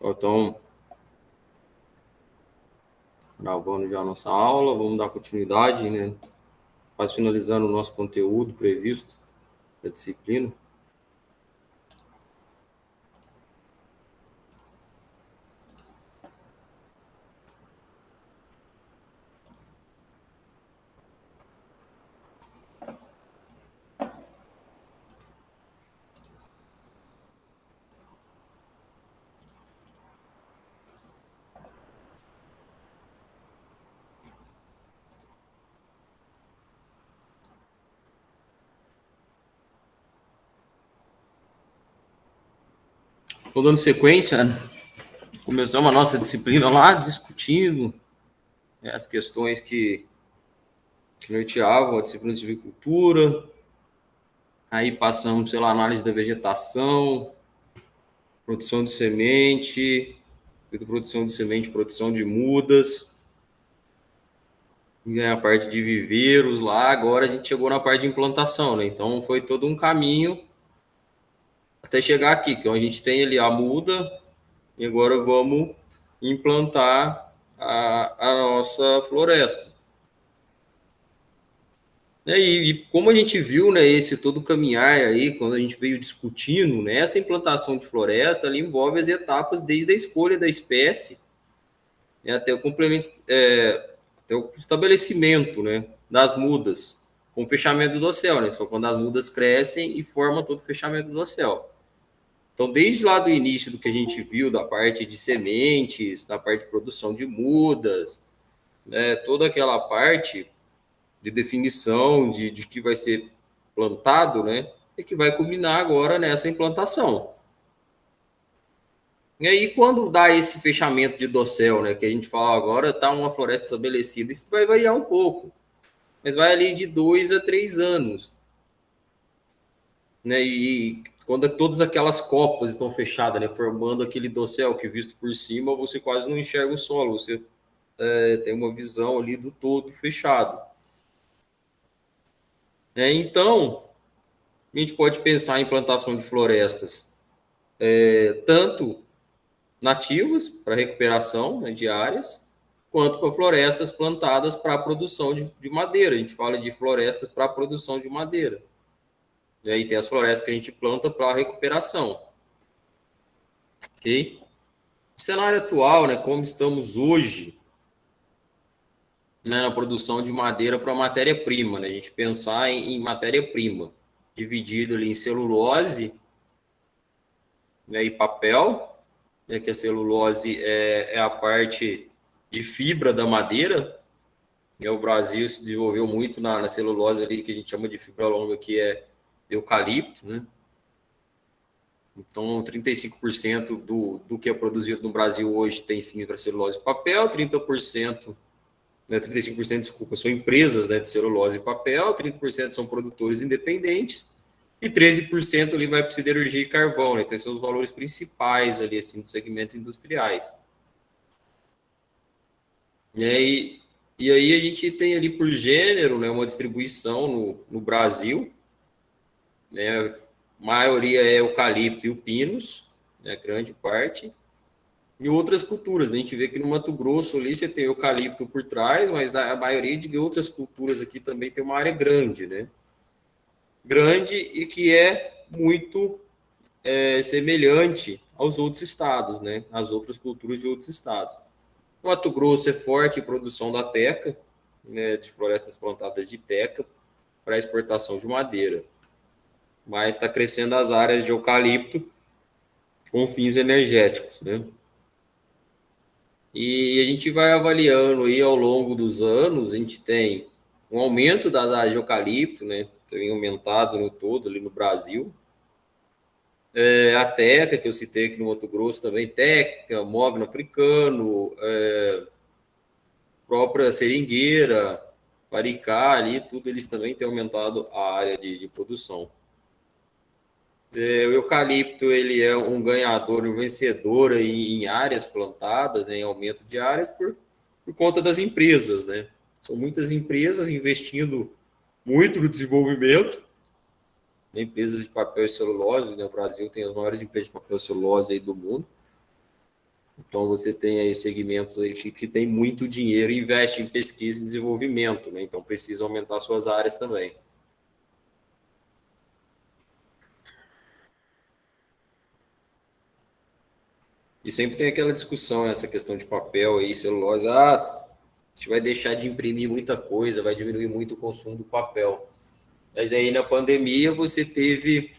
Então, gravando já a nossa aula, vamos dar continuidade, né? Quase finalizando o nosso conteúdo previsto da disciplina. Estou dando sequência, né? Começamos a nossa disciplina lá, discutindo, né, as questões que norteavam a disciplina de silvicultura. Aí passamos pela análise da vegetação, produção de semente, produção de semente, produção de mudas, né, a parte de viveiros lá. Agora a gente chegou na parte de implantação, né? Então foi todo um caminho até chegar aqui, que a gente tem ali a muda, e agora vamos implantar a nossa floresta. E como a gente viu, né, esse todo caminhar aí, quando a gente veio discutindo, né, essa implantação de floresta ali envolve as etapas desde a escolha da espécie, né, até o complemento, até o estabelecimento, né, das mudas, com o fechamento do dossel, né, só quando as mudas crescem e formam todo o fechamento do dossel. Então, desde lá do início do que a gente viu, da parte de sementes, da parte de produção de mudas, né, toda aquela parte de definição de que vai ser plantado, né, é que vai culminar agora nessa implantação. E aí, quando dá esse fechamento de dossel, né, que a gente fala agora, está uma floresta estabelecida, isso vai variar um pouco, mas vai ali de 2 a 3 anos. Né, e quando todas aquelas copas estão fechadas, né, formando aquele dossel que, visto por cima, você quase não enxerga o solo, você tem uma visão ali do todo fechado. Então, a gente pode pensar em plantação de florestas tanto nativas, para recuperação, né, de áreas, quanto para florestas plantadas para a produção de madeira. A gente fala de florestas para a produção de madeira. E aí tem as florestas que a gente planta para a recuperação. Ok? O cenário atual, né, como estamos hoje, né, na produção de madeira para matéria-prima, né, a gente pensar em matéria-prima, dividido ali em celulose, né, e papel, né, que a celulose é a parte de fibra da madeira, e o Brasil se desenvolveu muito na celulose ali, que a gente chama de fibra longa, que é eucalipto, né? Então, 35% do que é produzido no Brasil hoje tem fibra, celulose e papel, 30%, né, 35%, desculpa, são empresas, né, de celulose e papel, 30% são produtores independentes, e 13% ali vai para siderurgia e carvão, né? Então, são os valores principais ali, assim, dos segmentos industriais. E aí a gente tem ali por gênero, né, uma distribuição no Brasil, né, a maioria é eucalipto e o pinus, né, grande parte, e outras culturas, né, a gente vê que no Mato Grosso ali você tem eucalipto por trás, mas a maioria de outras culturas aqui também tem uma área grande, né, grande e que é muito semelhante aos outros estados, né, às outras culturas de outros estados. O Mato Grosso é forte em produção da teca, né, de florestas plantadas de teca para exportação de madeira, mas está crescendo as áreas de eucalipto com fins energéticos, né? E a gente vai avaliando aí ao longo dos anos, a gente tem um aumento das áreas de eucalipto, né? Tem aumentado no todo ali no Brasil. A teca, que eu citei aqui no Mato Grosso também, teca, mogno africano, própria seringueira, Paricá ali, tudo eles também têm aumentado a área de produção. O eucalipto ele é um ganhador, um vencedor aí em áreas plantadas, né, em aumento de áreas por conta das empresas, né? São muitas empresas investindo muito no desenvolvimento, né, empresas de papel e celulose, né? O Brasil tem as maiores empresas de papel e celulose aí do mundo. Então, você tem aí segmentos aí que tem muito dinheiro e investe em pesquisa e desenvolvimento, né? Então, precisa aumentar suas áreas também. E sempre tem aquela discussão, essa questão de papel aí, celulose. A gente vai deixar de imprimir muita coisa, vai diminuir muito o consumo do papel. Mas aí, na pandemia, você teve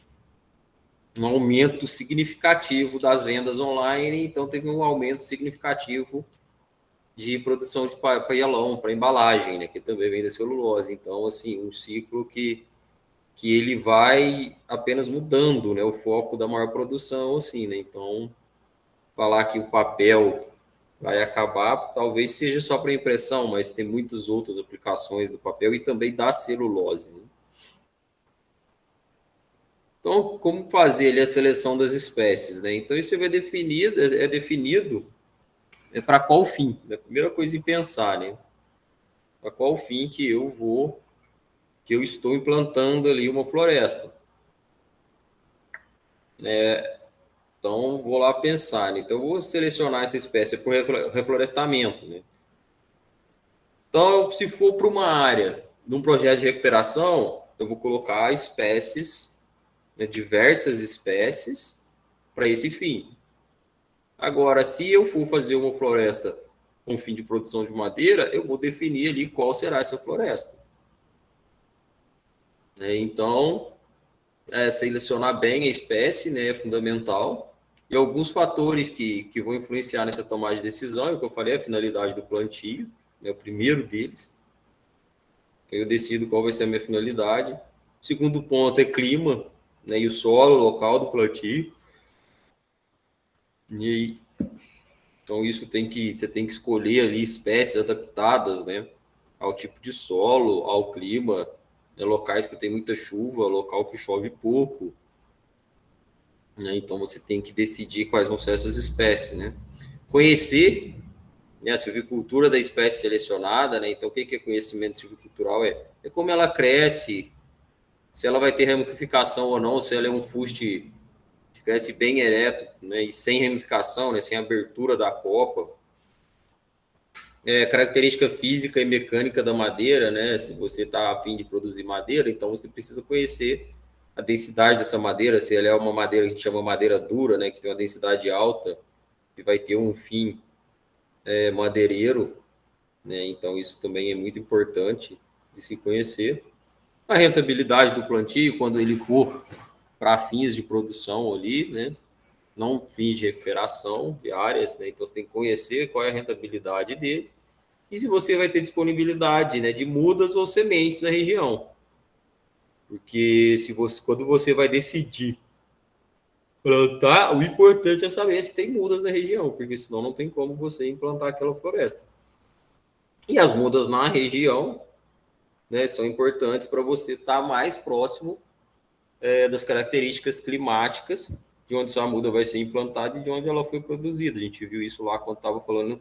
um aumento significativo das vendas online, então teve um aumento significativo de produção de papelão para embalagem, né, que também vem da celulose. Então, assim, um ciclo que ele vai apenas mudando, né, o foco da maior produção, assim, né? Então, falar que o papel vai acabar, talvez seja só para impressão, mas tem muitas outras aplicações do papel e também da celulose, né? Então, como fazer ali a seleção das espécies, né? Então, isso vai definido, é definido para qual fim. A primeira coisa em pensar, né? Para qual fim que eu estou implantando ali uma floresta. Então, vou lá pensar, né? Então, eu vou selecionar essa espécie por reflorestamento, né? Então, se for para uma área de um projeto de recuperação, eu vou colocar espécies, né, diversas espécies, para esse fim. Agora, se eu for fazer uma floresta com fim de produção de madeira, eu vou definir ali qual será essa floresta. Então, selecionar bem a espécie, né, é fundamental. E alguns fatores que vão influenciar nessa tomada de decisão, é o que eu falei, a finalidade do plantio, né, o primeiro deles. Então, eu decido qual vai ser a minha finalidade. O segundo ponto é clima, né, e o solo, o local do plantio. E então isso você tem que escolher ali espécies adaptadas, né, ao tipo de solo, ao clima, né, locais que tem muita chuva, local que chove pouco, né? Então você tem que decidir quais vão ser essas espécies, né? Conhecer, né, a silvicultura da espécie selecionada, né? Então o que é conhecimento silvicultural? É como ela cresce, se ela vai ter ramificação ou não, se ela é um fuste que cresce bem ereto, né, e sem ramificação, né, sem abertura da copa. Característica física e mecânica da madeira, né? Se você está a fim de produzir madeira, então você precisa conhecer a densidade dessa madeira, se ela é uma madeira que a gente chama madeira dura, né, que tem uma densidade alta, e vai ter um fim madeireiro, né? Então isso também é muito importante de se conhecer. A rentabilidade do plantio, quando ele for para fins de produção ali, né? Não fins de recuperação de áreas, né? Então você tem que conhecer qual é a rentabilidade dele e se você vai ter disponibilidade, né, de mudas ou sementes na região. Porque quando você vai decidir plantar, o importante é saber se tem mudas na região, porque senão não tem como você implantar aquela floresta. E as mudas na região, né, são importantes para você estar mais próximo das características climáticas de onde sua muda vai ser implantada e de onde ela foi produzida. A gente viu isso lá quando estava falando,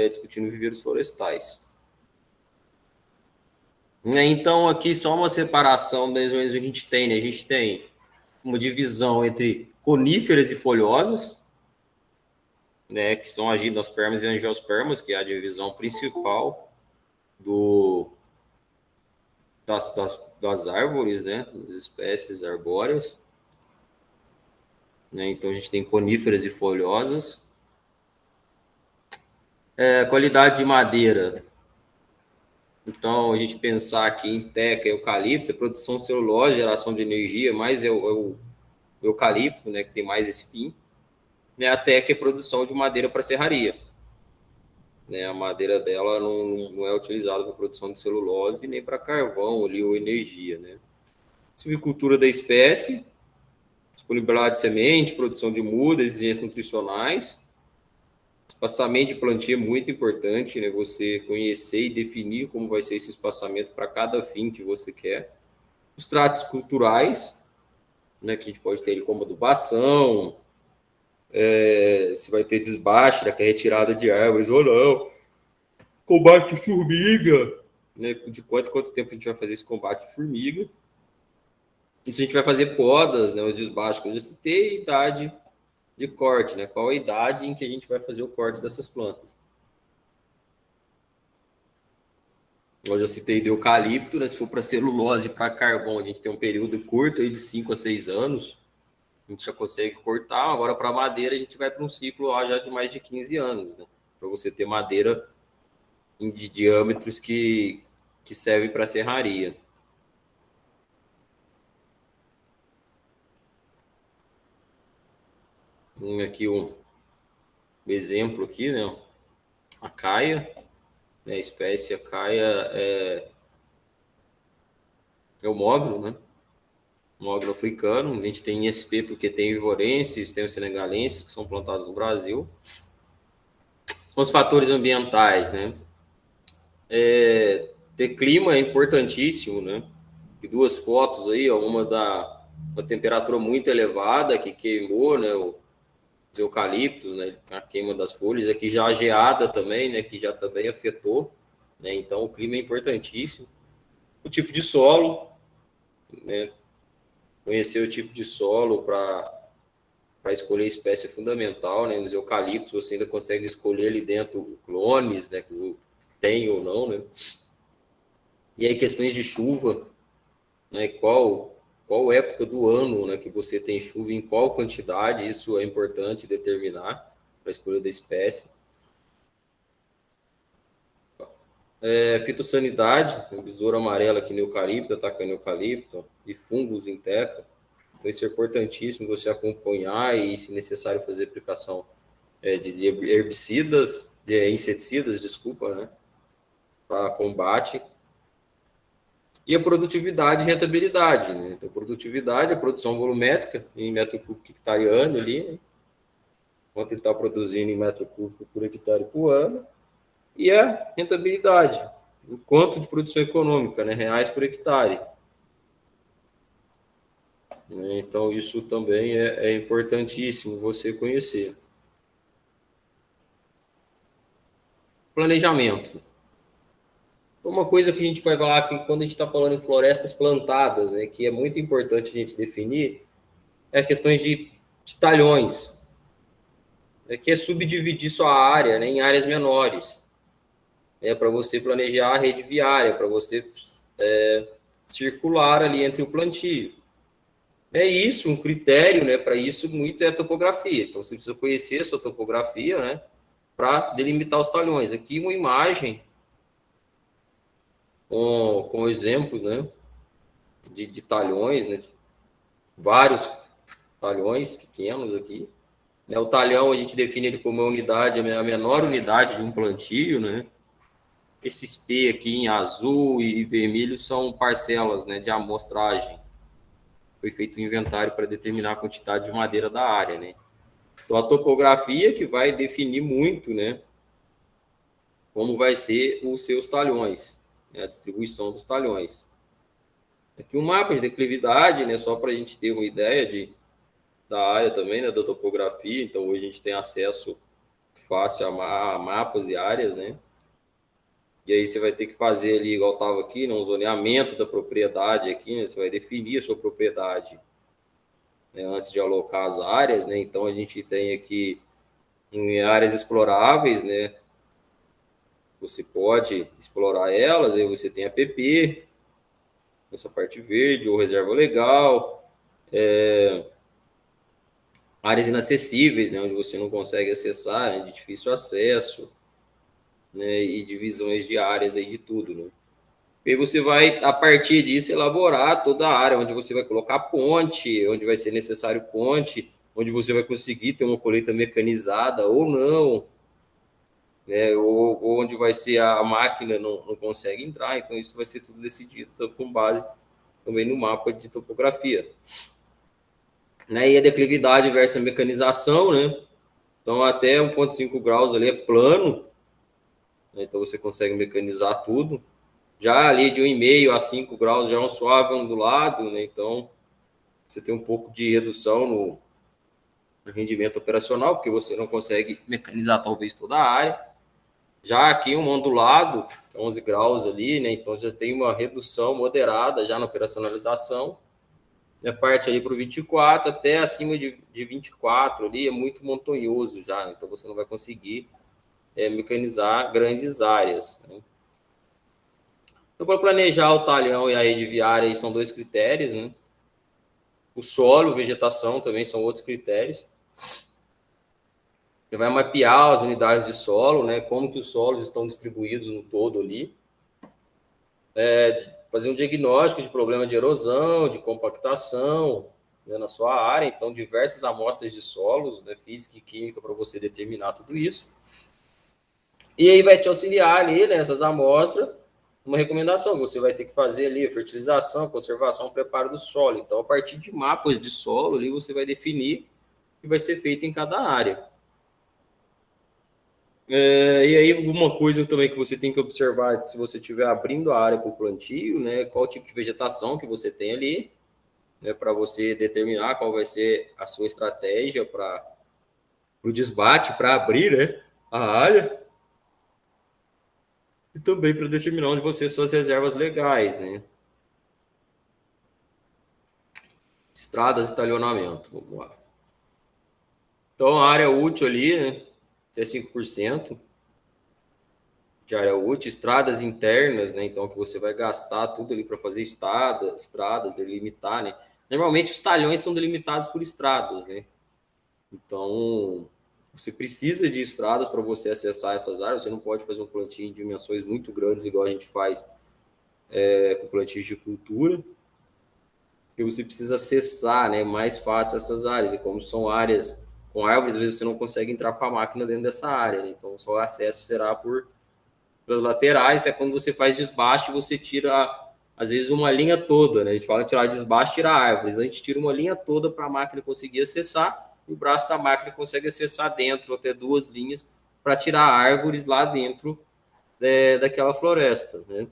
discutindo viveiros florestais. Então, aqui só uma separação das regiões que a gente tem, né? A gente tem uma divisão entre coníferas e folhosas, né? Que são as gimnospermas e angiospermas, que é a divisão principal das árvores, né? Das espécies arbóreas. Né? Então, a gente tem coníferas e folhosas. Qualidade de madeira. Então, a gente pensar aqui em teca, eucalipto, a produção de celulose, geração de energia, mais o eucalipto, né, que tem mais esse fim, né, a teca é produção de madeira para serraria. Né, a madeira dela não é utilizada para produção de celulose, nem para carvão ali, ou energia. Né. Silvicultura da espécie, disponibilidade de semente, produção de muda, exigências nutricionais. Espaçamento de plantio é muito importante, né? Você conhecer e definir como vai ser esse espaçamento para cada fim que você quer. Os tratos culturais, né? Que a gente pode ter como adubação, se vai ter desbaste, que é retirada de árvores ou não. Combate de formiga, né? De quanto tempo a gente vai fazer esse combate de formiga. E se a gente vai fazer podas, né? Os desbastes que eu já citei, idade de corte, né? Qual a idade em que a gente vai fazer o corte dessas plantas. Hoje eu citei de eucalipto, né? Se for para celulose e para carvão, a gente tem um período curto aí de 5 a 6 anos, a gente já consegue cortar. Agora, para madeira, a gente vai para um ciclo lá já de mais de 15 anos, né? Para você ter madeira de diâmetros que servem para serraria. Aqui um exemplo aqui, né? A caia, né? A espécie caia é o mogno, né? Mogno africano. A gente tem ISP porque tem ivorenses, tem os senegalenses que são plantados no Brasil. Os fatores ambientais, né? Ter clima é importantíssimo, né? E duas fotos aí, ó, uma temperatura muito elevada que queimou, né? Os eucaliptos, né? A queima das folhas. Aqui já a geada também, né? Que já também afetou, né? Então o clima é importantíssimo. O tipo de solo, né? Conhecer o tipo de solo para escolher espécie é fundamental, né? Nos eucaliptos você ainda consegue escolher ali dentro clones, né? Que tem ou não, né? E aí questões de chuva, né? Qual época do ano, né, que você tem chuva, em qual quantidade, isso é importante determinar para a escolha da espécie. Fitossanidade, o besouro amarelo aqui no eucalipto, atacando eucalipto, e fungos em teca. Então isso é importantíssimo você acompanhar e, se necessário, fazer aplicação de herbicidas, de inseticidas, desculpa, né, para combate. E a produtividade e rentabilidade, né? Então, produtividade, a produção volumétrica em metro cúbico hectare ano ali, né? Quanto ele está produzindo em metro cúbico por hectare por ano, e a rentabilidade, o quanto de produção econômica, né? Reais por hectare. Né? Então, isso também é importantíssimo você conhecer. Planejamento. Uma coisa que a gente vai falar aqui quando a gente está falando em florestas plantadas, né, que é muito importante a gente definir, é questões de talhões, né, que é subdividir sua área, né, em áreas menores, para você planejar a rede viária, para você circular ali entre o plantio. É isso, um critério, né, para isso muito é a topografia. Então você precisa conhecer a sua topografia, né, para delimitar os talhões. Aqui uma imagem com exemplos, né, de talhões, né, vários talhões pequenos aqui. Né, o talhão a gente define ele como uma unidade, a menor unidade de um plantio, né? Esses P aqui em azul e vermelho são parcelas, né, de amostragem. Foi feito um inventário para determinar a quantidade de madeira da área, né? Então a topografia que vai definir muito, né, como vai ser os seus talhões, né, a distribuição dos talhões. Aqui um mapa de declividade, né, só para a gente ter uma ideia da área também, né, da topografia. Então hoje a gente tem acesso fácil a mapas e áreas, né? E aí você vai ter que fazer ali, igual estava aqui, né, um zoneamento da propriedade aqui, né? Você vai definir a sua propriedade, né, antes de alocar as áreas, né? Então a gente tem aqui em áreas exploráveis, né? Você pode explorar elas, aí você tem a PP, essa parte verde, ou reserva legal, áreas inacessíveis, né? Onde você não consegue acessar, né, de difícil acesso, né? E divisões de áreas aí de tudo, né? E aí você vai, a partir disso, elaborar toda a área, onde você vai colocar ponte, onde vai ser necessário ponte, onde você vai conseguir ter uma colheita mecanizada ou não, né? Ou onde vai ser a máquina não consegue entrar. Então, isso vai ser tudo decidido com base também no mapa de topografia. Né? E a declividade versus a mecanização, né? Então, até 1,5 graus ali é plano, né? Então você consegue mecanizar tudo. Já ali de 1,5 a 5 graus já é um suave ondulado, né? Então você tem um pouco de redução no rendimento operacional, porque você não consegue mecanizar talvez toda a área. Já aqui um ondulado, 11 graus ali, né? Então já tem uma redução moderada já na operacionalização. A parte ali para o 24 até acima de 24 ali é muito montanhoso já, então você não vai conseguir mecanizar grandes áreas, né? Então, para planejar o talhão e a rede viária, aí são 2 critérios, né? O solo, vegetação também são outros critérios. Você vai mapear as unidades de solo, né? Como que os solos estão distribuídos no todo ali. Fazer um diagnóstico de problema de erosão, de compactação, né, na sua área. Então, diversas amostras de solos, né, física e química, para você determinar tudo isso. E aí vai te auxiliar ali, nessas amostras, uma recomendação que você vai ter que fazer ali, fertilização, conservação, preparo do solo. Então, a partir de mapas de solo ali, você vai definir o que vai ser feito em cada área. E aí, alguma coisa também que você tem que observar, se você estiver abrindo a área para o plantio, né, qual tipo de vegetação que você tem ali, né, para você determinar qual vai ser a sua estratégia para o desbate, para abrir, né, a área, e também para determinar onde você suas reservas legais, né? Estradas e talhonamento, vamos lá. Então, a área útil ali, né, até 5% de área útil, estradas internas, né? Então, que você vai gastar tudo ali para fazer estradas, delimitar, né? Normalmente, os talhões são delimitados por estradas, né? Então, você precisa de estradas para você acessar essas áreas. Você não pode fazer um plantio em dimensões muito grandes, igual a gente faz com plantios de cultura, porque você precisa acessar, né, mais fácil essas áreas. E como são áreas com árvores, às vezes você não consegue entrar com a máquina dentro dessa área, né? Então, só o acesso será pelas laterais. Até quando você faz desbaste, você tira, às vezes, uma linha toda, né? A gente fala em tirar desbaste, tirar árvores. A gente tira uma linha toda para a máquina conseguir acessar, e o braço da máquina consegue acessar dentro, até 2 linhas, para tirar árvores lá dentro daquela floresta, né?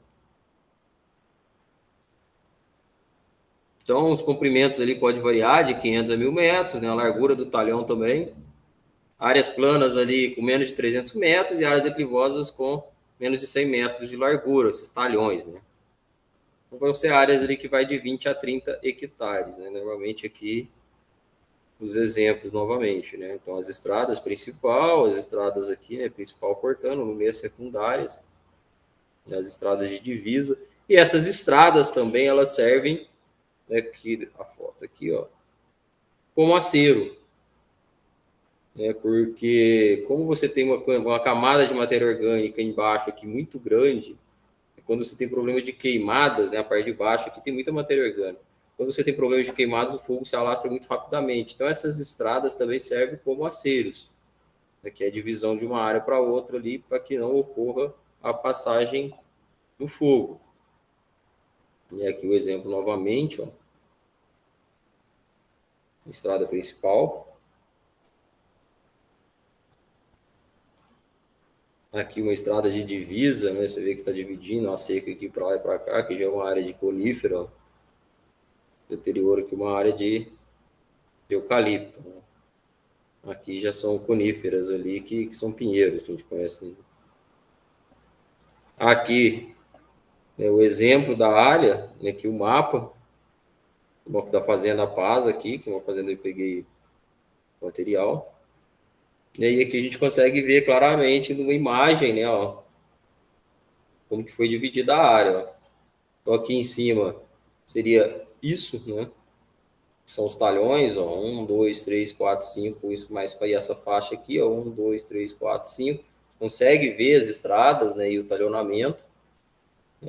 Então, os comprimentos ali pode variar de 500 a 1.000 metros, né? A largura do talhão também. Áreas planas ali com menos de 300 metros e áreas declivosas com menos de 100 metros de largura, esses talhões, né? Então, vão ser áreas ali que vai de 20 a 30 hectares, né? Normalmente aqui os exemplos novamente, né? Então, as estradas principal, as estradas aqui, né? Principal cortando, no meio secundárias, as estradas de divisa. E essas estradas também, elas servem, né, aqui, a foto aqui, ó, como acero, né? Porque como você tem uma camada de matéria orgânica embaixo aqui muito grande, quando você tem problema de queimadas, né, a parte de baixo aqui tem muita matéria orgânica. Quando você tem problemas de queimadas, o fogo se alastra muito rapidamente. Então, essas estradas também servem como aceros, né, que é a divisão de uma área para outra ali, para que não ocorra a passagem do fogo. E aqui o exemplo novamente, ó, estrada principal. Aqui uma estrada de divisa, né? Você vê que está dividindo a seca aqui para lá e para cá, que já é uma área de conífera, ó. Anterior aqui uma área de eucalipto, né? Aqui já são coníferas ali, que são pinheiros, que a gente conhece, né? Aqui é o exemplo da área, né, aqui o mapa da Fazenda Paz aqui, que é uma fazenda que eu peguei material. E aí aqui a gente consegue ver claramente numa imagem, né, ó, como que foi dividida a área, ó. Então aqui em cima seria isso, né? São os talhões, ó, 1, 2, 3, 4, 5, isso mais para essa faixa aqui, ó, 1, 2, 3, 4, 5. Consegue ver as estradas, né, e o talhonamento.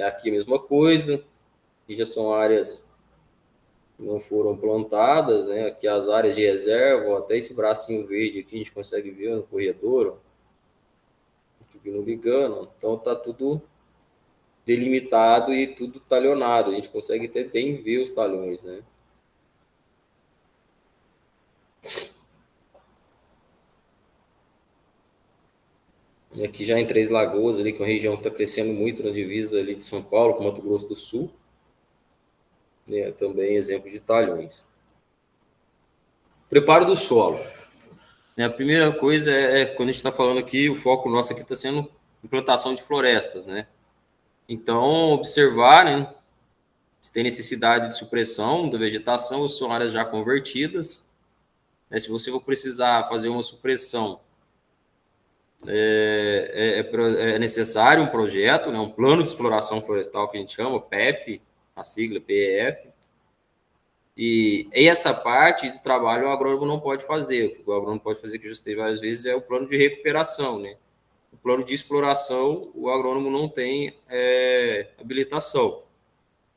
Aqui a mesma coisa, aqui já são áreas que não foram plantadas, né? Aqui as áreas de reserva, ó, até esse bracinho verde aqui a gente consegue ver no corredor, ó, aqui vindo ligando, ó. Então tá tudo delimitado e tudo talhonado, a gente consegue até bem ver os talhões, né? E aqui já em Três Lagoas, ali, que é uma região que está crescendo muito na divisa ali de São Paulo com Mato Grosso do Sul, né? Também exemplo de talhões. Preparo do solo. A primeira coisa quando a gente está falando aqui, o foco nosso aqui está sendo implantação de florestas, né? Então, observar, né, Se tem necessidade de supressão da vegetação, ou são áreas já convertidas. Né? Se você for precisar fazer uma supressão, é necessário um projeto, né? Um plano de exploração florestal que a gente chama, PEF, a sigla PEF. E essa parte do trabalho o agrônomo não pode fazer. O que o agrônomo pode fazer, que eu já esteve várias vezes, é o plano de recuperação, né? O plano de exploração, o agrônomo não tem habilitação.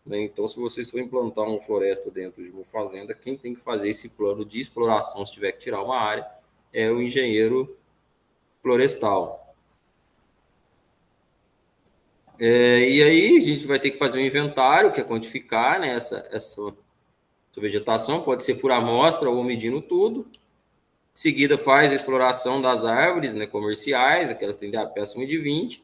Né? Então, se vocês forem implantar uma floresta dentro de uma fazenda, quem tem que fazer esse plano de exploração, se tiver que tirar uma área, é o engenheiro florestal. E aí a gente vai ter que fazer um inventário, que é quantificar, né, essa vegetação, pode ser por amostra ou medindo tudo. Em seguida faz a exploração das árvores, né, comerciais, aquelas que têm DAP acima de 20.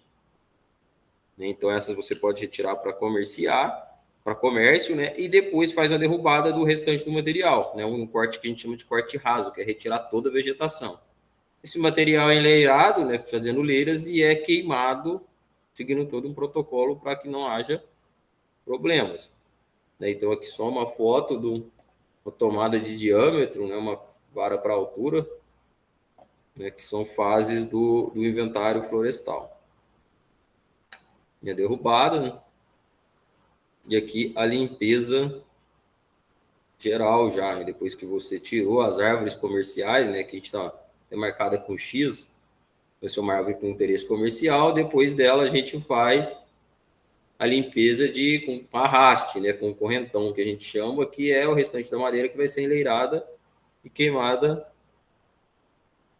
Então essas você pode retirar para comerciar, para comércio, né, e depois faz a derrubada do restante do material, né, um corte que a gente chama de corte raso, que é retirar toda a vegetação. Esse material é enleirado, né, fazendo leiras, e é queimado, seguindo todo um protocolo para que não haja problemas. Então aqui só uma foto de uma tomada de diâmetro, né, uma vara para altura, né, que são fases do inventário florestal. E a derrubada, né? E aqui a limpeza geral já, né? Depois que você tirou as árvores comerciais, né, que a gente está marcada com X, vai ser uma árvore com interesse comercial, depois dela a gente faz a limpeza com arraste, né, com correntão, que a gente chama, que é o restante da madeira que vai ser enleirada e queimada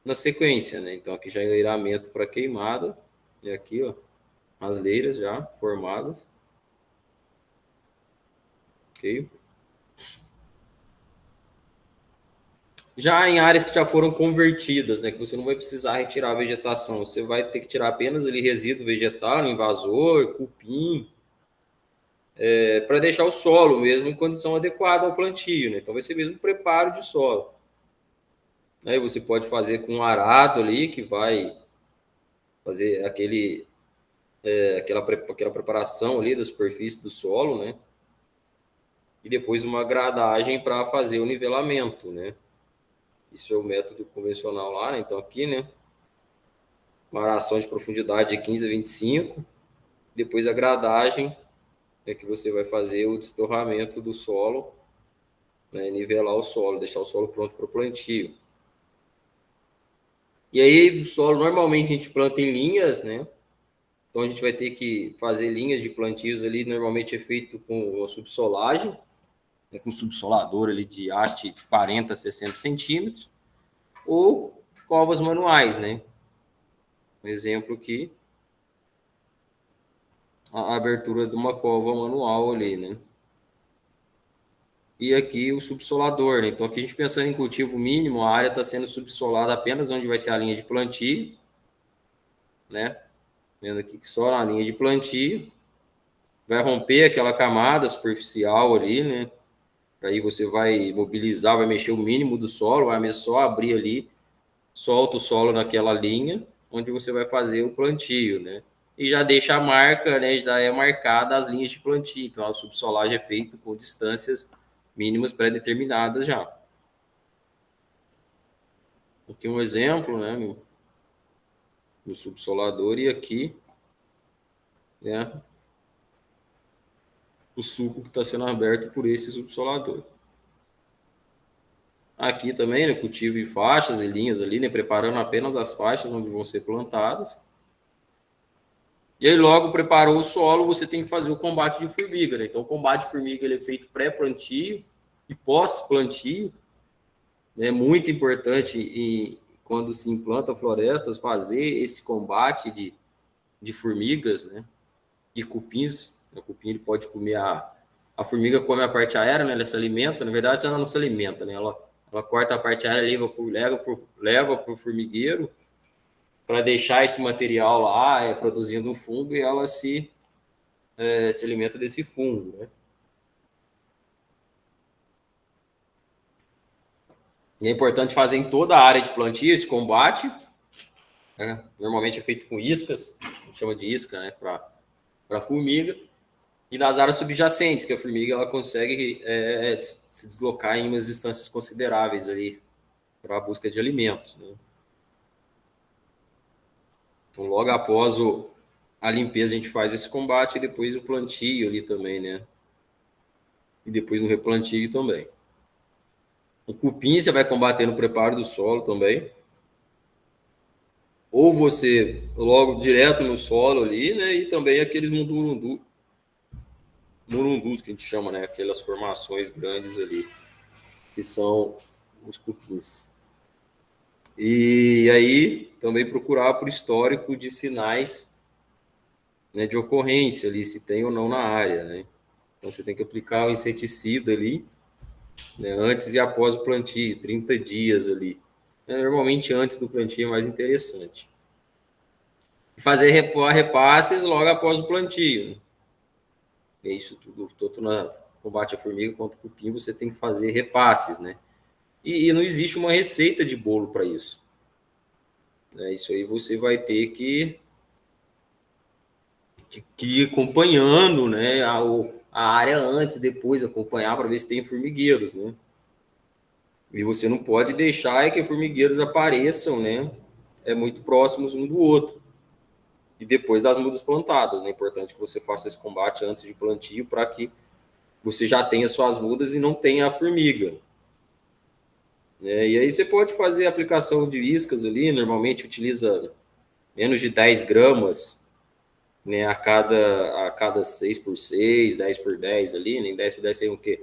na sequência, né? Então aqui já é enleiramento para queimada, e aqui, ó, as leiras já formadas. Ok? Já em áreas que já foram convertidas, né, que você não vai precisar retirar a vegetação, você vai ter que tirar apenas ali resíduo vegetal, invasor, cupim, para deixar o solo mesmo em condição adequada ao plantio, né? Então vai ser mesmo preparo de solo. Aí você pode fazer com um arado ali, que vai fazer aquela preparação ali da superfície do solo, né? E depois uma gradagem para fazer o nivelamento, né? Isso é o método convencional lá, né? Então aqui, né? Uma aração de profundidade de 15 a 25. Depois a gradagem, é que você vai fazer o destorramento do solo, né? Nivelar o solo, deixar o solo pronto para o plantio. E aí o solo, normalmente a gente planta em linhas, né? Então a gente vai ter que fazer linhas de plantios ali, normalmente é feito com uma subsolagem, com um subsolador ali de haste de 40 a 60 centímetros, ou covas manuais, né? Um exemplo aqui, a abertura de uma cova manual ali, né? E aqui o subsolador, né? Então aqui a gente pensando em cultivo mínimo, a área está sendo subsolada apenas onde vai ser a linha de plantio, né? Vendo aqui que só na linha de plantio vai romper aquela camada superficial ali, né? Aí você vai mobilizar, vai mexer o mínimo do solo, vai só abrir ali, solta o solo naquela linha, onde você vai fazer o plantio, né? E já deixa a marca, né? Já é marcada as linhas de plantio. Então a subsolagem é feita com distâncias mínimas pré-determinadas já. Aqui um exemplo, né? No subsolador, e aqui, né? O suco que está sendo aberto por esse subsolador. Aqui também, né, cultivo em faixas e linhas ali, né, preparando apenas as faixas onde vão ser plantadas. E aí logo preparou o solo, você tem que fazer o combate de formiga, né? Então o combate de formiga ele é feito pré-plantio e pós-plantio. É muito importante quando se implanta florestas fazer esse combate de formigas, né? De cupins. O cupim ele pode comer a formiga come a parte aérea, né? Ela se alimenta. Na verdade, ela não se alimenta, né? Ela corta a parte aérea, leva para o formigueiro para deixar esse material lá, produzindo um fungo, e ela se alimenta desse fungo, né? E é importante fazer em toda a área de plantio esse combate. Né? Normalmente é feito com iscas, a gente chama de isca, né? Para formiga. E nas áreas subjacentes, que a formiga ela consegue se deslocar em umas distâncias consideráveis ali para a busca de alimentos, né? Então, logo após a limpeza, a gente faz esse combate e depois o plantio ali também, né? E depois no replantio também. O cupim você vai combater no preparo do solo também. Ou você logo direto no solo ali, né? E também aqueles murundus que a gente chama, né? Aquelas formações grandes ali, que são os cupins. E aí também procurar por histórico de sinais, né, de ocorrência ali, se tem ou não na área, né? Então você tem que aplicar o inseticida ali, né, antes e após o plantio, 30 dias ali. Normalmente antes do plantio é mais interessante. E fazer repasses logo após o plantio, né? É isso tudo, tanto na combate à formiga quanto ao cupim, você tem que fazer repasses, né? E não existe uma receita de bolo para isso. Né? Isso aí você vai ter que ir acompanhando, né, a área antes, depois acompanhar para ver se tem formigueiros, né? E você não pode deixar que formigueiros apareçam, né, muito próximos um do outro. E depois das mudas plantadas, né? É importante que você faça esse combate antes de plantio para que você já tenha suas mudas e não tenha a formiga. Né? E aí você pode fazer a aplicação de iscas ali, normalmente utiliza menos de 10 gramas, né, a cada 6 por 6, 10 por 10 ali, nem 10 por 10 sei o quê?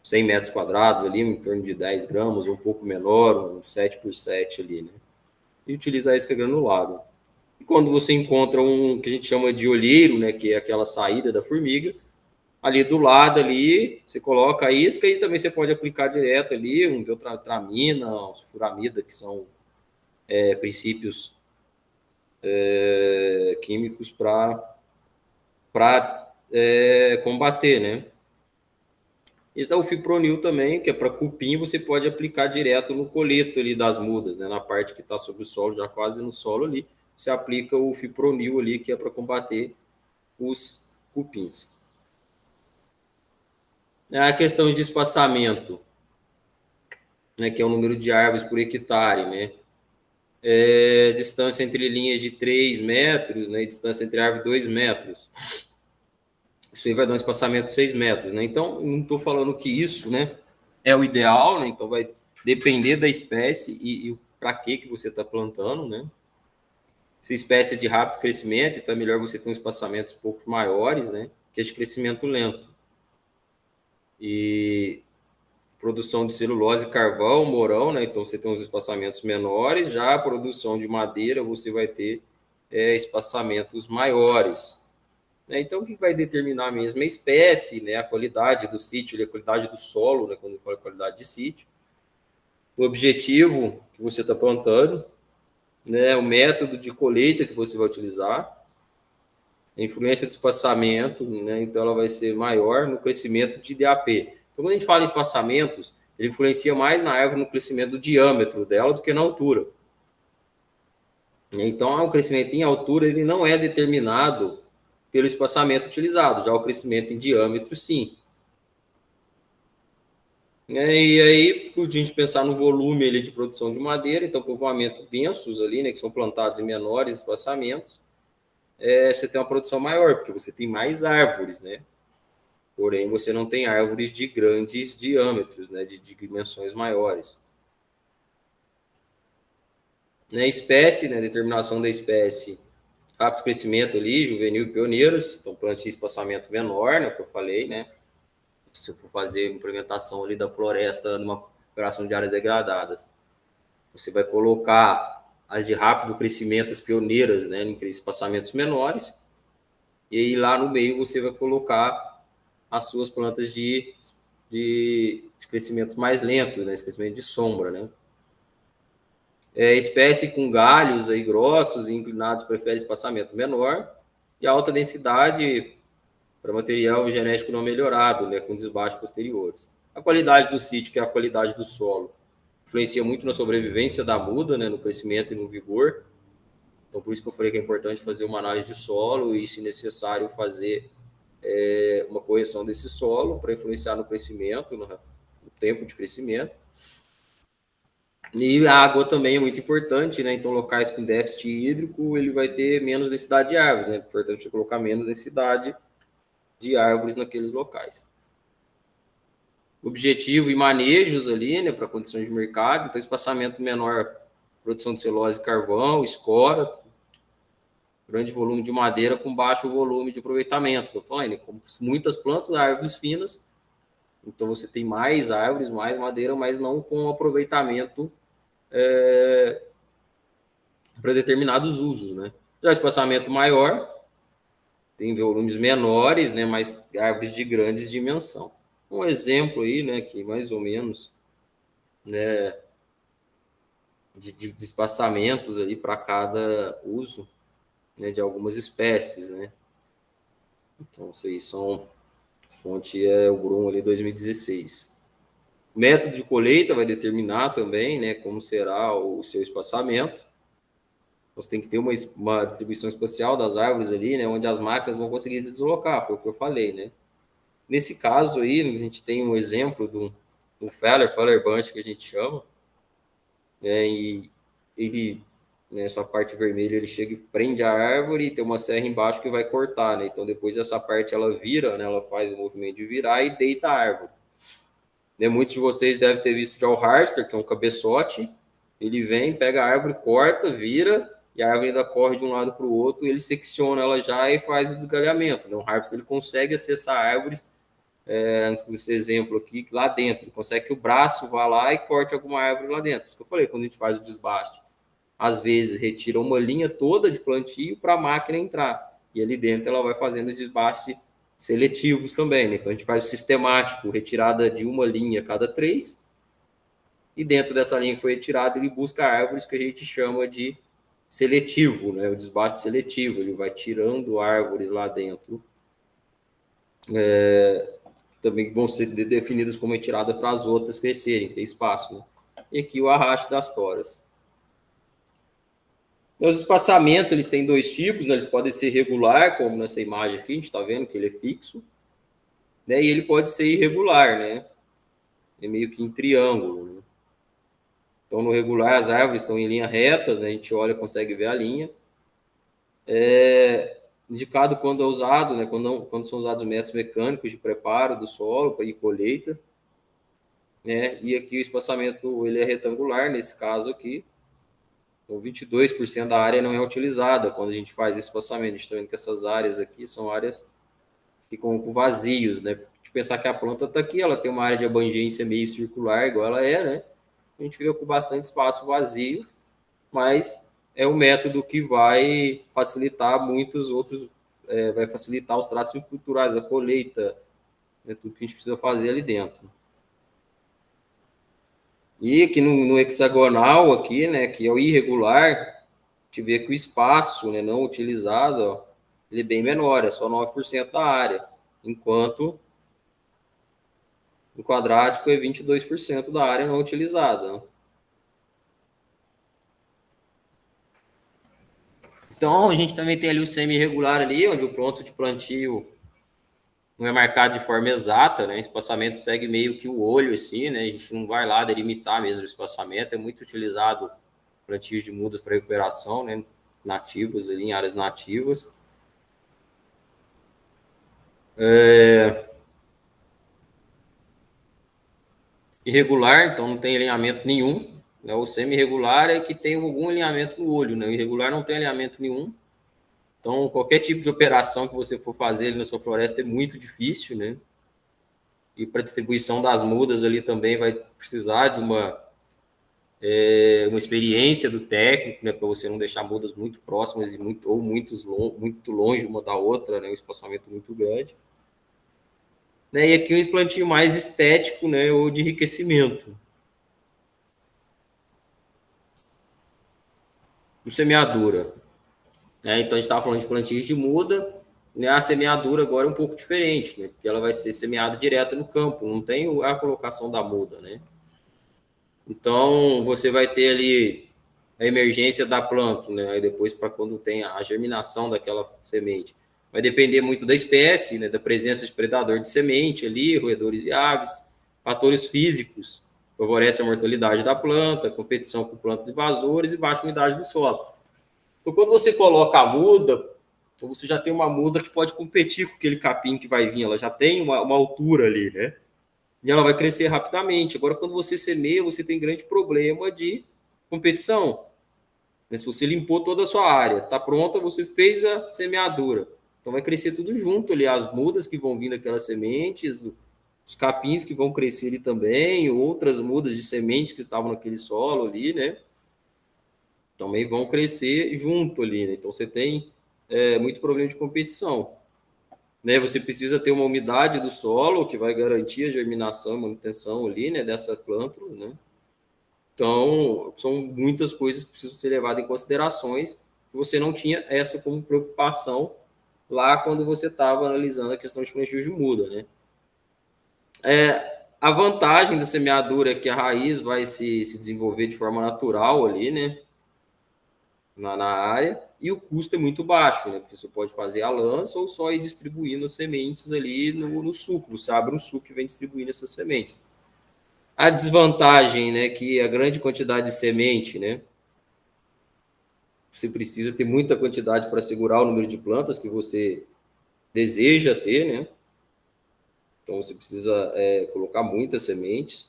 100 metros quadrados ali, em torno de 10 gramas, um pouco menor, uns 7 por 7 ali, né? E utilizar a isca granulada. E quando você encontra um que a gente chama de olheiro, né, que é aquela saída da formiga, ali do lado ali, você coloca a isca e também você pode aplicar direto ali um deutramina, um sulfuramida, que são princípios químicos para combater, né? Então, o fipronil também, que é para cupim, você pode aplicar direto no coleto ali das mudas, né? Na parte que está sobre o solo, já quase no solo ali, você aplica o fipronil ali, que é para combater os cupins. A questão de espaçamento, né? Que é o número de árvores por hectare, né? Distância entre linhas de 3 metros, né? E distância entre árvores 2 metros. Isso aí vai dar um espaçamento de 6 metros, né? Então, não estou falando que isso, né, é o ideal, né? Então, vai depender da espécie e para que você está plantando, né? Se a espécie é de rápido crescimento, então é melhor você ter um espaçamentos um pouco maiores, né? Que é de crescimento lento. E produção de celulose, carvão, mourão, né? Então, você tem uns espaçamentos menores. Já a produção de madeira, você vai ter espaçamentos maiores. Então, o que vai determinar mesmo é a espécie, né, a qualidade do sítio, a qualidade do solo, né, quando eu falo qualidade de sítio, o objetivo que você está plantando, né, o método de colheita que você vai utilizar, a influência do espaçamento, né, então ela vai ser maior no crescimento de DAP. Então, quando a gente fala em espaçamentos, ele influencia mais na árvore no crescimento do diâmetro dela do que na altura. Então, o crescimento em altura ele não é determinado pelo espaçamento utilizado, já o crescimento em diâmetro, sim. E aí, a gente pensar no volume ali de produção de madeira, então, povoamento densos ali, né, que são plantados em menores espaçamentos, você tem uma produção maior, porque você tem mais árvores, né? Porém, você não tem árvores de grandes diâmetros, né, de dimensões maiores. Espécie, né, determinação da espécie, rápido crescimento ali, juvenil e pioneiros, então plantio e espaçamento menor, né, que eu falei, né? Se eu for fazer implementação ali da floresta numa operação de áreas degradadas, você vai colocar as de rápido crescimento, as pioneiras, né, em espaçamentos menores, e aí lá no meio você vai colocar as suas plantas de crescimento mais lento, né, esse crescimento de sombra, né? Espécie com galhos aí grossos e inclinados prefere espaçamento menor, e alta densidade para material genético não melhorado, né, com desbaixos posteriores. A qualidade do sítio, que é a qualidade do solo, influencia muito na sobrevivência da muda, né, no crescimento e no vigor. Então, por isso que eu falei que é importante fazer uma análise de solo e, se necessário, fazer uma correção desse solo para influenciar no crescimento, no tempo de crescimento. E a água também é muito importante, né? Então, locais com déficit hídrico, ele vai ter menos densidade de árvores, né? Portanto, você colocar menos densidade de árvores naqueles locais. Objetivo e manejos ali, né? Para condições de mercado. Então, espaçamento menor, produção de celulose e carvão, escora, grande volume de madeira com baixo volume de aproveitamento. Eu falei, né? Com muitas plantas, árvores finas. Então, você tem mais árvores, mais madeira, mas não com aproveitamento para determinados usos, né? Já espaçamento maior, tem volumes menores, né? Mas árvores de grandes dimensão. Um exemplo aí, né? Que mais ou menos, né? De espaçamentos ali para cada uso, né? De algumas espécies, né? Então, isso aí são... Fonte é o Brum ali 2016. O método de colheita vai determinar também, né? Como será o seu espaçamento. Você tem que ter uma distribuição espacial das árvores ali, né, onde as máquinas vão conseguir se deslocar, foi o que eu falei, né? Nesse caso aí, a gente tem um exemplo do Feller Bunch, que a gente chama, né, e ele, nessa parte vermelha, ele chega e prende a árvore e tem uma serra embaixo que vai cortar, né? Então, depois essa parte ela vira, né, ela faz o movimento de virar e deita a árvore. Né, muitos de vocês devem ter visto já o harvester, que é um cabeçote, ele vem, pega a árvore, corta, vira, e a árvore ainda corre de um lado para o outro, e ele secciona ela já e faz o desgalhamento. Né? O harvester ele consegue acessar árvores, nesse exemplo aqui, lá dentro, ele consegue que o braço vá lá e corte alguma árvore lá dentro. Isso que eu falei, quando a gente faz o desbaste, às vezes retira uma linha toda de plantio para a máquina entrar, e ali dentro ela vai fazendo os desbastes seletivos também. Né? Então a gente faz o sistemático, retirada de uma linha a cada 3, e dentro dessa linha que foi retirada, ele busca árvores que a gente chama de seletivo, né? O desbaste seletivo, ele vai tirando árvores lá dentro, também vão ser definidas como retirada para as outras crescerem, ter espaço. Né? E aqui o arraste das toras. Os espaçamentos, eles têm 2 tipos, né? Eles podem ser regular, como nessa imagem aqui, a gente está vendo que ele é fixo, né? E ele pode ser irregular, né? É meio que em triângulo, né? Então, no regular, as árvores estão em linha reta, né? A gente olha e consegue ver a linha. Indicado quando é usado, né? Quando são usados métodos mecânicos de preparo do solo para colheita, né? E aqui o espaçamento ele é retangular, nesse caso aqui. Então, 22% da área não é utilizada quando a gente faz esse espaçamento. A gente está vendo que essas áreas aqui são áreas que ficam com vazios, né? De pensar que a planta está aqui, ela tem uma área de abrangência meio circular, igual ela é, né? A gente fica com bastante espaço vazio, mas é um método que vai facilitar muitos outros, vai facilitar os tratos culturais, a colheita, né, tudo que a gente precisa fazer ali dentro. E aqui no hexagonal, aqui, né, que é o irregular, a gente vê que o espaço, né, não utilizado, ó, ele é bem menor, é só 9% da área, enquanto o quadrático é 22% da área não utilizada. Né? Então, a gente também tem ali o semi-irregular ali, onde o ponto de plantio não é marcado de forma exata, né? O espaçamento segue meio que o olho, assim, né? A gente não vai lá delimitar mesmo o espaçamento, é muito utilizado plantios de mudas para recuperação, né? Nativas ali, em áreas nativas. Irregular, então não tem alinhamento nenhum. Né? O semi-irregular é que tem algum alinhamento no olho, né? O irregular não tem alinhamento nenhum. Então, qualquer tipo de operação que você for fazer ali na sua floresta é muito difícil, né? E para distribuição das mudas ali também vai precisar de uma experiência do técnico, né? Para você não deixar mudas muito próximas e muito longe uma da outra, né? Um espaçamento muito grande. Né? E aqui um plantio mais estético, né? Ou de enriquecimento. O semeadura. Né? Então, a gente estava falando de plantios de muda, né? A semeadura agora é um pouco diferente, né? Porque ela vai ser semeada direto no campo, não tem a colocação da muda, né? Então, você vai ter ali a emergência da planta, né? Aí depois, para quando tem a germinação daquela semente, vai depender muito da espécie, né, da presença de predador de semente ali, roedores e aves, fatores físicos, favorece a mortalidade da planta, competição com plantas invasores e baixa umidade do solo. Então, quando você coloca a muda, você já tem uma muda que pode competir com aquele capim que vai vir, ela já tem uma altura ali, né? E ela vai crescer rapidamente. Agora, quando você semeia, você tem grande problema de competição. Se você limpou toda a sua área, está pronta, você fez a semeadura. Então vai crescer tudo junto ali, as mudas que vão vir daquelas sementes, os capins que vão crescer ali também, outras mudas de sementes que estavam naquele solo ali, né? Também vão crescer junto ali, né? Então você tem muito problema de competição. Né? Você precisa ter uma umidade do solo que vai garantir a germinação e manutenção ali, né, dessa plântula, né? Então, são muitas coisas que precisam ser levadas em considerações que você não tinha essa como preocupação lá quando você estava analisando a questão de plantio de muda, né? A vantagem da semeadura é que a raiz vai se desenvolver de forma natural ali, né? Na área, e o custo é muito baixo, né? Porque você pode fazer a lança ou só ir distribuindo as sementes ali no suco. Você abre um suco e vem distribuindo essas sementes. A desvantagem, né, que a grande quantidade de semente, né? Você precisa ter muita quantidade para segurar o número de plantas que você deseja ter, né? Então você precisa colocar muitas sementes.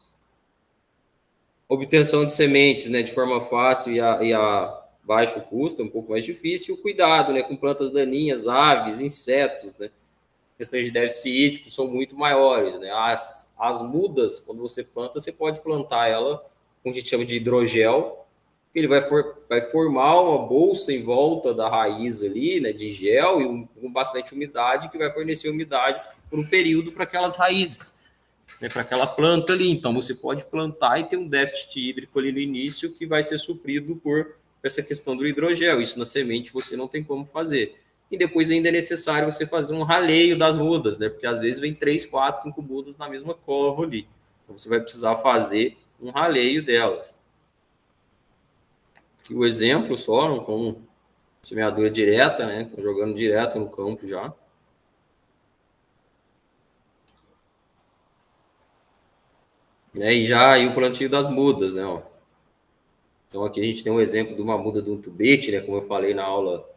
Obtenção de sementes, né, de forma fácil e a baixo custo, é um pouco mais difícil. E o cuidado, né, com plantas daninhas, aves, insetos, né? Questões de déficit hídrico são muito maiores, né? As mudas, quando você planta, você pode plantar ela com o que a gente chama de hidrogel. Ele vai formar uma bolsa em volta da raiz ali, né, de gel e com bastante umidade, que vai fornecer umidade por um período para aquelas raízes, né, para aquela planta ali. Então, você pode plantar e ter um déficit hídrico ali no início que vai ser suprido por essa questão do hidrogel. Isso na semente você não tem como fazer. E depois ainda é necessário você fazer um raleio das mudas, né? Porque às vezes vem 3, 4, 5 mudas na mesma cova ali. Então, você vai precisar fazer um raleio delas. Aqui o exemplo só, com semeadura direta, né? Estão jogando direto no campo já. E o plantio das mudas, né? Ó. Então aqui a gente tem um exemplo de uma muda de um tubete, né? Como eu falei na aula,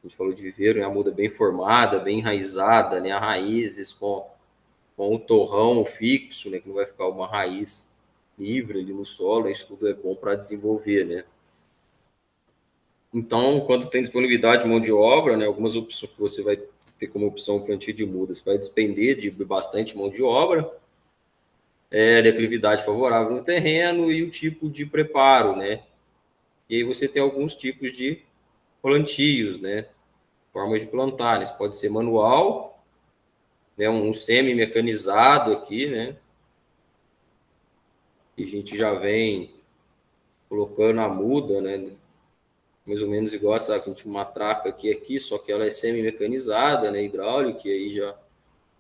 a gente falou de viveiro, é uma muda bem formada, bem enraizada, né? As raízes com o torrão fixo, né? Que não vai ficar uma raiz livre ali no solo, isso tudo é bom para desenvolver, né? Então, quando tem disponibilidade de mão de obra, né? Algumas opções que você vai ter como opção o plantio de mudas, vai despender de bastante mão de obra, declividade favorável no terreno e o tipo de preparo, né? E aí você tem alguns tipos de plantios, né? Formas de plantar, né? Isso pode ser manual, né? Um semi-mecanizado aqui, né? E a gente já vem colocando a muda, né? Mais ou menos igual essa que a gente matraca aqui, só que ela é semi-mecanizada, né? Hidráulica, e aí já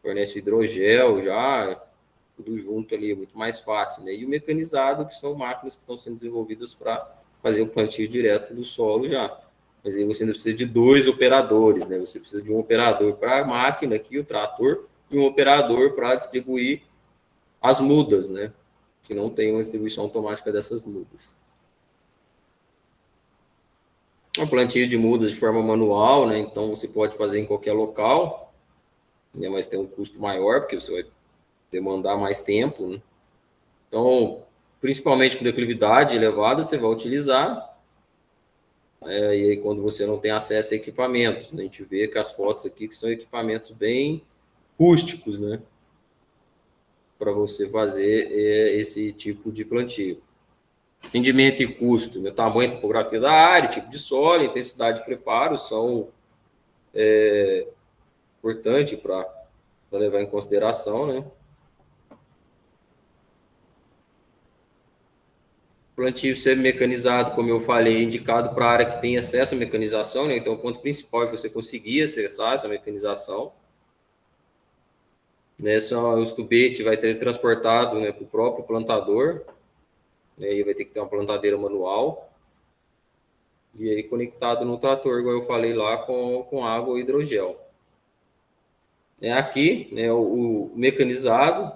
fornece hidrogel, já tudo junto ali, muito mais fácil, né? E o mecanizado, que são máquinas que estão sendo desenvolvidas para fazer o plantio direto do solo já. Mas aí você ainda precisa de 2 operadores, né? Você precisa de um operador para a máquina aqui, o trator, e um operador para distribuir as mudas, né? Que não tem uma distribuição automática dessas mudas. O plantio de mudas de forma manual, né? Então você pode fazer em qualquer local, né? Mas tem um custo maior, porque você vai demandar mais tempo, né? Então, principalmente com declividade elevada, você vai utilizar. E aí, quando você não tem acesso a equipamentos, né? A gente vê que as fotos aqui que são equipamentos bem rústicos, né? Para você fazer esse tipo de plantio. Rendimento e custo, né? Tamanho e topografia da área, tipo de solo, intensidade de preparo são importantes para levar em consideração, né? Plantio semi-mecanizado, como eu falei, é indicado para a área que tem acesso à mecanização, né? Então, o ponto principal é você conseguir acessar essa mecanização. Nessa, o tubete vai ter transportado, né, para o próprio plantador, né? E vai ter que ter uma plantadeira manual. E aí conectado no trator, igual eu falei lá, com água ou hidrogel. Aqui, né, o mecanizado,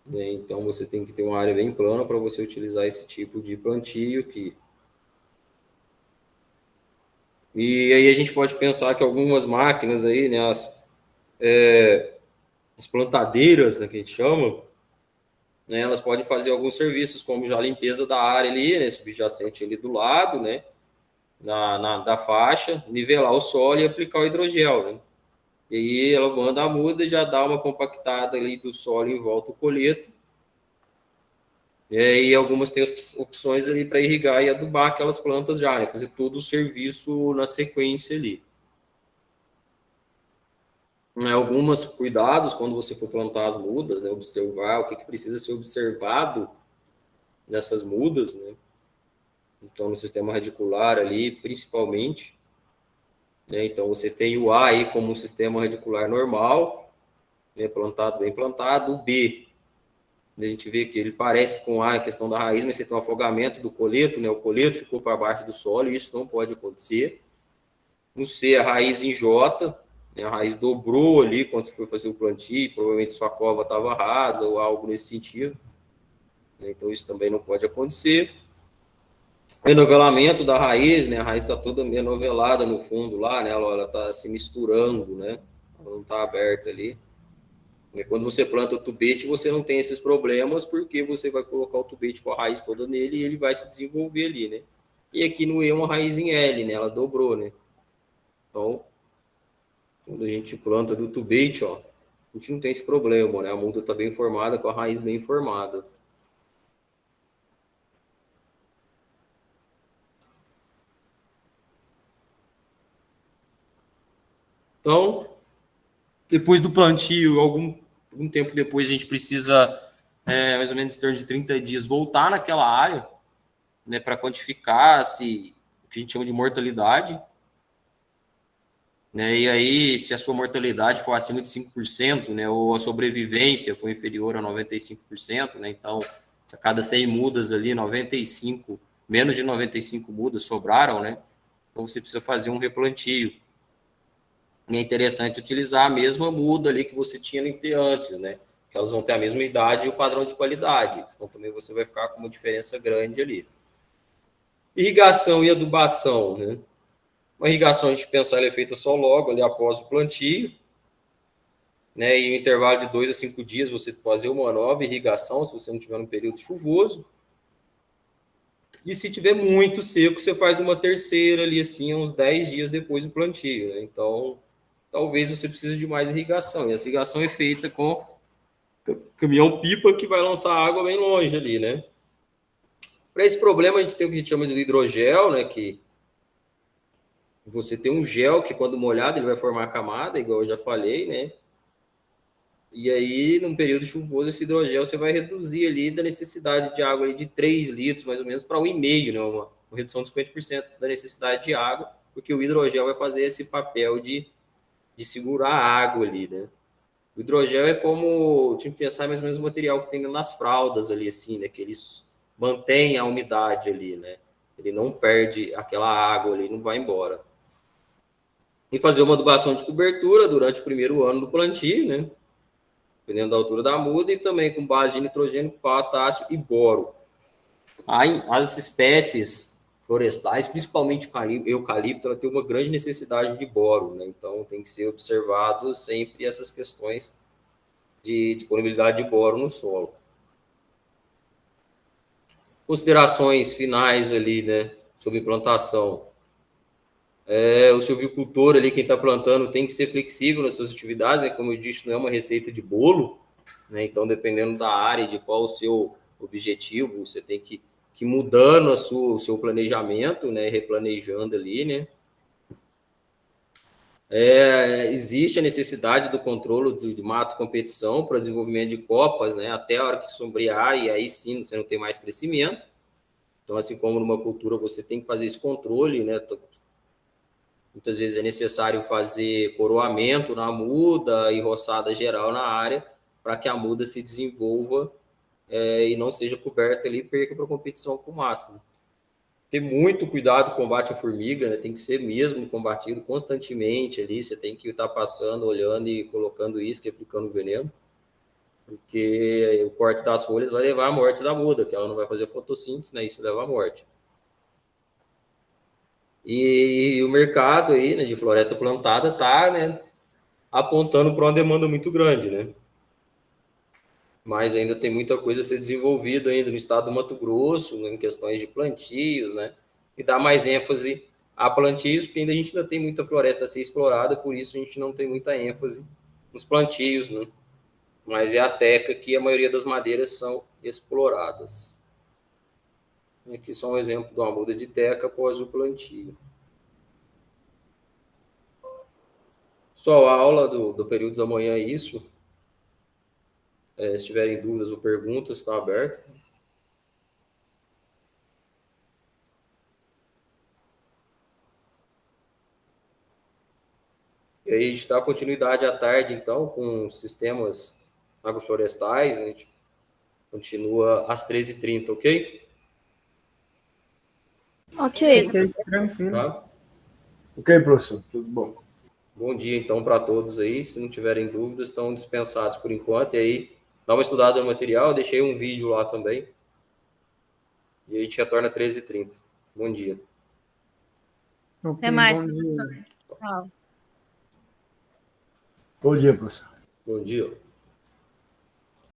né, então você tem que ter uma área bem plana para você utilizar esse tipo de plantio aqui. E aí a gente pode pensar que algumas máquinas aí, né, as plantadeiras, né, que a gente chama, né, elas podem fazer alguns serviços, como já a limpeza da área ali, né, subjacente ali do lado, né, da faixa, nivelar o solo e aplicar o hidrogel, né. E aí ela manda a muda e já dá uma compactada ali do solo em volta do coleto. E algumas têm as opções ali para irrigar e adubar aquelas plantas já, né, fazer todo o serviço na sequência ali. Alguns cuidados quando você for plantar as mudas, né, observar o que precisa ser observado nessas mudas, né? Então, no sistema radicular ali, principalmente, né? Então, você tem o A aí como um sistema radicular normal, né, plantado, bem plantado. O B, a gente vê que ele parece com A a questão da raiz, mas você tem um afogamento do coleto, né? O coleto ficou para baixo do solo, e isso não pode acontecer. No C, a raiz em J, né? A raiz dobrou ali quando você foi fazer o plantio, provavelmente sua cova estava rasa ou algo nesse sentido, né? Então, isso também não pode acontecer. Renovelamento da raiz, né? A raiz está toda meio novelada no fundo lá, né? Ela está se misturando, né? Ela não está aberta ali. E quando você planta o tubete, você não tem esses problemas, porque você vai colocar o tubete com a raiz toda nele e ele vai se desenvolver ali, né? E aqui no E é uma raiz em L, né? Ela dobrou, né? Então, quando a gente planta do tubete, ó, a gente não tem esse problema, né? A muda está bem formada, com a raiz bem formada. Então, depois do plantio, algum tempo depois, a gente precisa, mais ou menos em torno de 30 dias, voltar naquela área, né, para quantificar o que a gente chama de mortalidade. Né, e aí, se a sua mortalidade for acima de 5%, né, ou a sobrevivência for inferior a 95%, né, então, se a cada 100 mudas ali, 95, menos de 95 mudas sobraram, né, então você precisa fazer um replantio. E é interessante utilizar a mesma muda ali que você tinha antes, né? Que elas vão ter a mesma idade e o padrão de qualidade. Então também você vai ficar com uma diferença grande ali. Irrigação e adubação, né? Uma irrigação a gente pensa ela é feita só logo ali após o plantio, né? E no intervalo de 2 a 5 dias você pode fazer uma nova irrigação se você não tiver um período chuvoso. E se tiver muito seco, você faz uma terceira ali assim, uns 10 dias depois do plantio, né? Então, talvez você precise de mais irrigação. E essa irrigação é feita com caminhão-pipa que vai lançar água bem longe ali, né? Para esse problema, a gente tem o que a gente chama de hidrogel, né? Que você tem um gel que, quando molhado, ele vai formar camada, igual eu já falei, né? E aí, num período chuvoso, esse hidrogel você vai reduzir ali da necessidade de água ali de 3 litros, mais ou menos, para 1,5, né? Uma redução de 50% da necessidade de água, porque o hidrogel vai fazer esse papel de segurar a água ali, né? O hidrogel é como, tinha que pensar mais ou menos o material que tem nas fraldas ali, assim, né? Que eles mantêm a umidade ali, né? Ele não perde aquela água ali, não vai embora. E fazer uma adubação de cobertura durante o primeiro ano do plantio, né? Dependendo da altura da muda, e também com base de nitrogênio, potássio e boro. Aí, as espécies florestais, principalmente o eucalipto, ela tem uma grande necessidade de boro, né? Então tem que ser observado sempre essas questões de disponibilidade de boro no solo. Considerações finais ali, né, sobre plantação. O silvicultor ali, quem está plantando, tem que ser flexível nas suas atividades, né? Como eu disse, não é uma receita de bolo, né? Então, dependendo da área, de qual o seu objetivo, você tem que ir mudando o seu planejamento, né? Replanejando ali, né? Existe a necessidade do controle do mato competição para desenvolvimento de copas, né? Até a hora que sombrear, e aí sim você não tem mais crescimento. Então, assim como numa cultura você tem que fazer esse controle, né? Muitas vezes é necessário fazer coroamento na muda e roçada geral na área para que a muda se desenvolva e não seja coberta ali e perca para competição com o mato. ter muito cuidado com o combate à formiga, né? Tem que ser mesmo combatido constantemente ali, você tem que estar passando, olhando e colocando isca e aplicando veneno, porque o corte das folhas vai levar à morte da muda, que ela não vai fazer fotossíntese, né? Isso leva à morte. E o mercado aí, né, de floresta plantada está, né, apontando para uma demanda muito grande, né? Mas ainda tem muita coisa a ser desenvolvida ainda no estado do Mato Grosso, né, em questões de plantios, né? E dar mais ênfase a plantios, porque ainda a gente ainda tem muita floresta a ser explorada, por isso a gente não tem muita ênfase nos plantios, né? Mas é a teca que a maioria das madeiras são exploradas. Aqui só um exemplo de uma muda de teca após o plantio. Só a aula do período da manhã é isso. Se tiverem dúvidas ou perguntas, está aberto. E aí a gente dá continuidade à tarde, então, com sistemas agroflorestais. A gente continua às 13h30, ok? Ok. Ok, tranquilo. Tá? Ok, professor, tudo bom. Bom dia, então, para todos aí. Se não tiverem dúvidas, estão dispensados por enquanto. E aí, dá uma estudada no material. Deixei um vídeo lá também. E a gente retorna às 13h30. Bom dia. Ok, Até mais, bom professor. dia. Tchau. Bom dia, professor. Bom dia.